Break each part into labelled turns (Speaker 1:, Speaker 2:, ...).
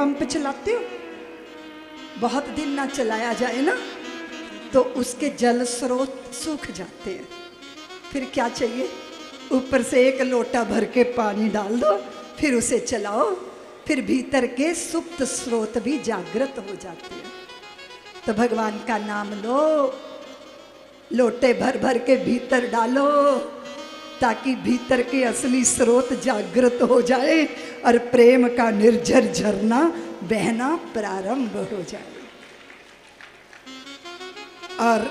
Speaker 1: Pump चलाते हो, बहुत दिन ना चलाया जाए ना तो उसके जल स्रोत सूख जाते हैं। फिर क्या चाहिए, ऊपर से एक लोटा भर के पानी डाल दो, फिर उसे चलाओ, फिर भीतर के सुप्त स्रोत भी जागृत हो जाते हैं। तो भगवान का नाम लो, लोटे भर भर के भीतर डालो, ताकि भीतर के असली स्रोत जागृत हो जाए और प्रेम का निर्झर झरना बहना प्रारंभ हो जाए। और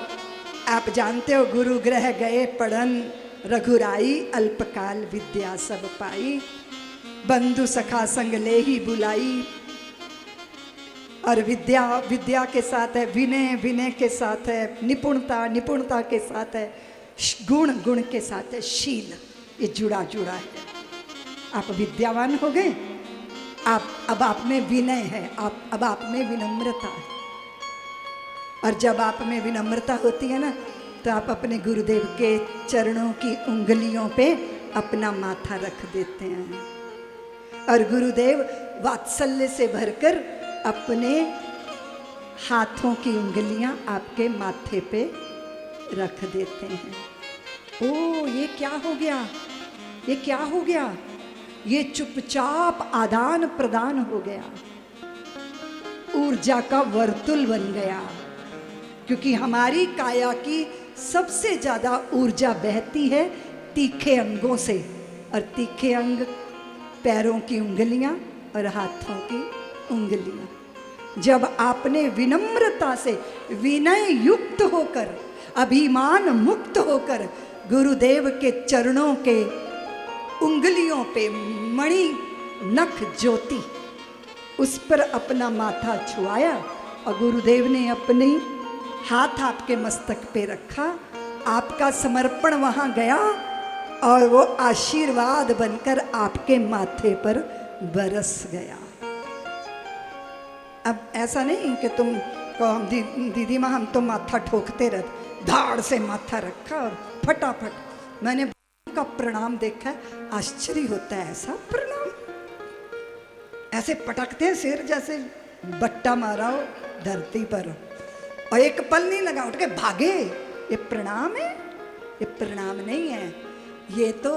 Speaker 1: आप जानते हो, गुरु ग्रह गए पढ़न रघुराई, अल्पकाल विद्या सब पाई, बंधु सखा संग ले ही बुलाई। और विद्या विद्या के साथ है विनय, विनय के साथ है निपुणता, निपुणता के साथ है गुण, गुण के साथ है शील। ये जुड़ा जुड़ा है। आप विद्यावान हो गए, अब आप में विनय है, अब आप में विनम्रता है। और जब आप में विनम्रता होती है ना, तो आप अपने गुरुदेव के चरणों की उंगलियों पे अपना माथा रख देते हैं। और गुरुदेव वात्सल्य से भरकर अपने हाथों की उंगलियां आपके माथे पे रख देते हैं। ओ, ये क्या हो गया, ये क्या हो गया, ये चुपचाप आदान प्रदान हो गया, ऊर्जा का वर्तुल बन गया। क्योंकि हमारी काया की सबसे ज्यादा ऊर्जा बहती है तीखे अंगों से, और तीखे अंग पैरों की उंगलियां और हाथों की उंगलियां। जब आपने विनम्रता से, विनय युक्त होकर, अभिमान मुक्त होकर गुरुदेव के चरणों के उंगलियों पे मणि नख ज्योति उस पर अपना माथा छुआया, और गुरुदेव ने अपने हाथ आपके मस्तक पे रखा, आपका समर्पण वहां गया और वो आशीर्वाद बनकर आपके माथे पर बरस गया। अब ऐसा नहीं कि तुम दीदी माँ हम तो माथा ठोकते रहते, धाड़ से माथा रखा और फटाफट। मैंने का प्रणाम देखा, आश्चर्य होता है, ऐसा प्रणाम ऐसे पटकते हैं सिर जैसे बट्टा मारा हो धरती पर, और एक पल नहीं लगा उठ के भागे। ये प्रणाम है? ये प्रणाम नहीं है, ये तो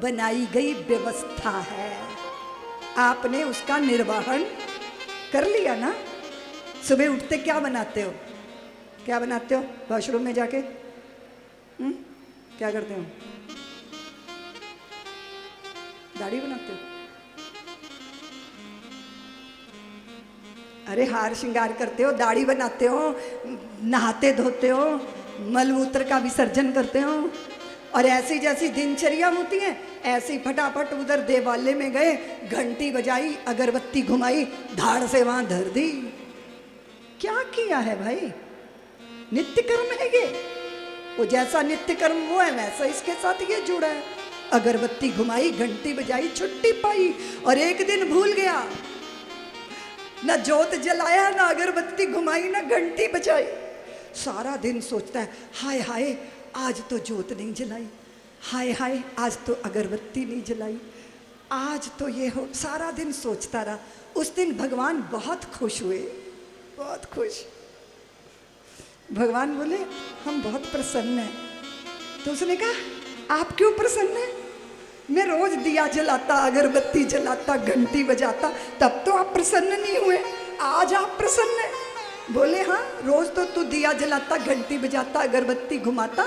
Speaker 1: बनाई गई व्यवस्था है। आपने उसका निर्वहन कर लिया ना। सुबह उठते क्या बनाते हो, क्या बनाते हो वॉशरूम में जाके? क्या करते हो? दाढ़ी बनाते हो? अरे हार श्रृंगार करते हो, दाढ़ी बनाते हो, नहाते धोते हो, मलमूत्र का विसर्जन करते हो, और ऐसी जैसी दिनचर्या होती है ऐसी फटाफट उधर देवालय में गए, घंटी बजाई, अगरबत्ती घुमाई, धाड़ से वहां धर दी। क्या किया है भाई? नित्य कर्म है ये। वो जैसा नित्य कर्म वो है वैसा इसके साथ ये जुड़ा है। अगरबत्ती घुमाई, घंटी बजाई, छुट्टी पाई, और एक दिन भूल गया, ना जोत जलाया, ना अगरबत्ती घुमाई, ना घंटी बजाई। सारा दिन सोचता है, हाय हाय आज तो जोत नहीं जलाई, हाय हाय आज तो अगरबत्ती नहीं जलाई, आज तो ये हो। सारा दिन सोचता रहा। उस दिन भगवान बहुत खुश हुए, बहुत खुश। भगवान बोले हम बहुत प्रसन्न हैं। तो उसने कहा आप क्यों प्रसन्न हैं? मैं रोज दिया जलाता, अगरबत्ती जलाता, घंटी बजाता, तब तो आप प्रसन्न नहीं हुए, आज आप प्रसन्न हैं। बोले हाँ, रोज तो तू दिया जलाता, घंटी बजाता, अगरबत्ती घुमाता,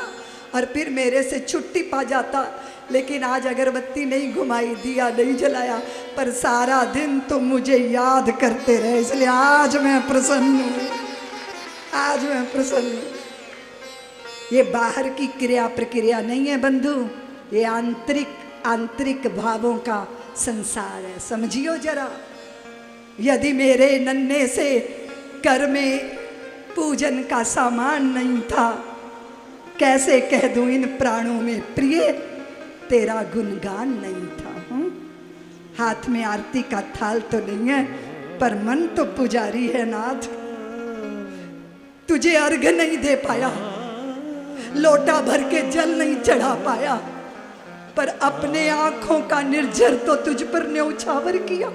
Speaker 1: और फिर मेरे से छुट्टी पा जाता, लेकिन आज अगरबत्ती नहीं घुमाई, दिया नहीं जलाया, पर सारा दिन तुम मुझे याद करते रहे, इसलिए आज मैं प्रसन्न हूँ, आज मैं प्रसन्न हूँ। ये बाहर की क्रिया प्रक्रिया नहीं है बंधु, ये आंतरिक भावों का संसार है। समझियो जरा। यदि मेरे नन्हे से कर में पूजन का सामान नहीं था, कैसे कह दूं इन प्राणों में प्रिय तेरा गुणगान नहीं था। हाथ में आरती का थाल तो नहीं है, पर मन तो पुजारी है नाथ। तुझे अर्घ नहीं दे पाया, लोटा भर के जल नहीं चढ़ा पाया, पर अपने आंखों का निर्झर तो तुझ पर न्यौछावर किया।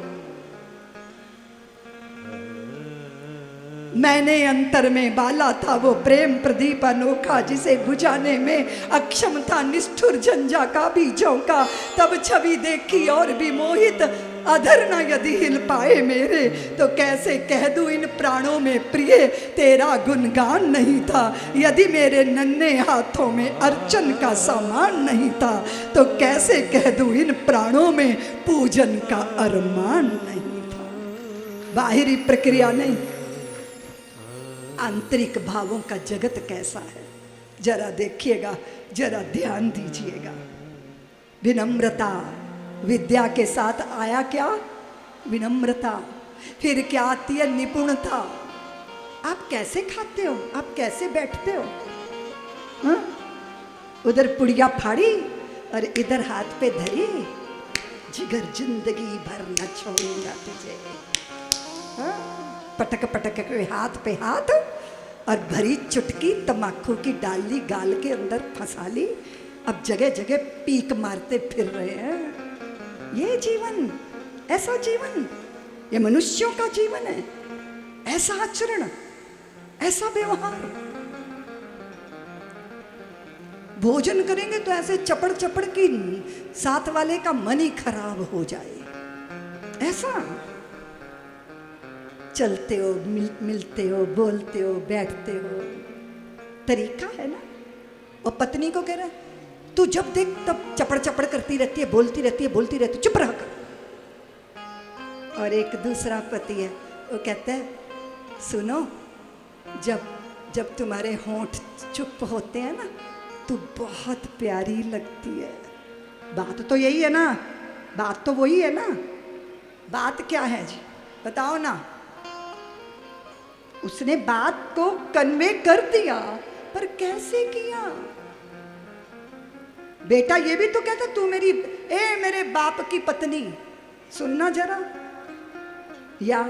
Speaker 1: मैंने अंतर में बाला था वो प्रेम प्रदीप अनोखा, जिसे बुझाने में अक्षम था निष्ठुर झंझा का बीजों का। तब छवि देखी और भी मोहित, अधर न यदि हिल पाए मेरे, तो कैसे कह दूं इन प्राणों में प्रिय तेरा गुणगान नहीं था। यदि मेरे नन्हे हाथों में अर्चन का सामान नहीं था, तो कैसे कह दूं इन प्राणों में पूजन का अरमान नहीं था। बाहरी प्रक्रिया नहीं, आंतरिक भावों का जगत कैसा है जरा देखिएगा, जरा ध्यान दीजिएगा। विनम्रता विद्या के साथ आया क्या? विनम्रता। फिर क्या आती है? निपुणता। आप कैसे खाते हो, आप कैसे बैठते हो? हाँ? उधर पुड़िया फाड़ी और इधर हाथ पे धरी, जिगर जिंदगी भर न छोड़ूंगा तुझे। हाँ? पटक पटक के हाथ पे हाथ और भरी चुटकी तम्बाकू की डाली गाल के अंदर फंसा ली। अब जगह जगह पीक मारते फिर रहे हैं। ये जीवन, ऐसा जीवन, ये मनुष्यों का जीवन है? ऐसा आचरण, ऐसा व्यवहार? भोजन करेंगे तो ऐसे चपड़ चपड़ की साथ वाले का मन ही खराब हो जाए, ऐसा? चलते हो, मिलते हो, बोलते हो, बैठते हो, तरीका है ना। और पत्नी को कह रहा है तू जब देख तब चपड़ चपड़ करती रहती है, बोलती रहती है, बोलती रहती है, चुप रह कर। और एक दूसरा पति है, वो कहता है सुनो, जब जब तुम्हारे होंठ चुप होते हैं ना, तू बहुत प्यारी लगती है। बात तो यही है ना, बात तो वही है ना। बात क्या है जी, बताओ ना। उसने बात को कन्वे कर दिया, पर कैसे किया? बेटा ये भी तो कहता तू मेरी, मेरे बाप की पत्नी, सुनना जरा। या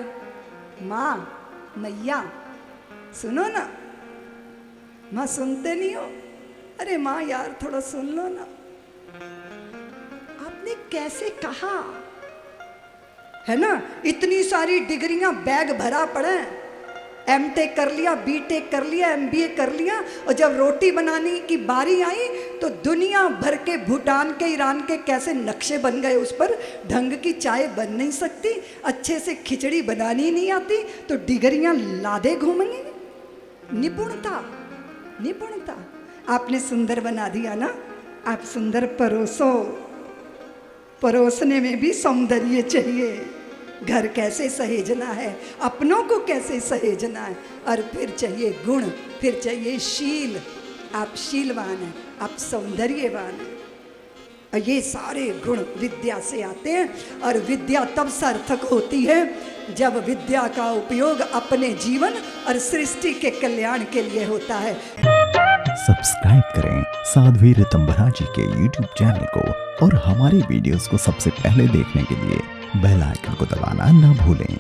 Speaker 1: माँ, मैया, सुनो ना। माँ सुनते नहीं हो? अरे माँ यार थोड़ा सुन लो ना। आपने कैसे कहा है ना? इतनी सारी डिग्रियां बैग भरा पड़ा है, एमटेक कर लिया, बीटेक कर लिया, एमबीए कर लिया, और जब रोटी बनाने की बारी आई तो दुनिया भर के, भूटान के, ईरान के कैसे नक्शे बन गए उस पर। ढंग की चाय बन नहीं सकती, अच्छे से खिचड़ी बनानी नहीं आती, तो डिग्रियां लादे घूमेंगे। निपुणता, निपुणता। आपने सुंदर बना दिया ना, आप सुंदर परोसो। परोसने में भी सौंदर्य चाहिए। घर कैसे सहेजना है, अपनों को कैसे सहेजना है, और फिर चाहिए गुण, फिर चाहिए शील। आप शीलवान हैं, आप सौंदर्यवान हैं, और ये सारे गुण विद्या से आते हैं। और विद्या तब सार्थक होती है जब विद्या का उपयोग अपने जीवन और सृष्टि के कल्याण के लिए होता है।
Speaker 2: सब्सक्राइब करें साध्वी ऋतंभरा जी के YouTube चैनल को, और हमारे वीडियोस को सबसे पहले देखने के लिए बेल आइकन को दबाना ना भूलें।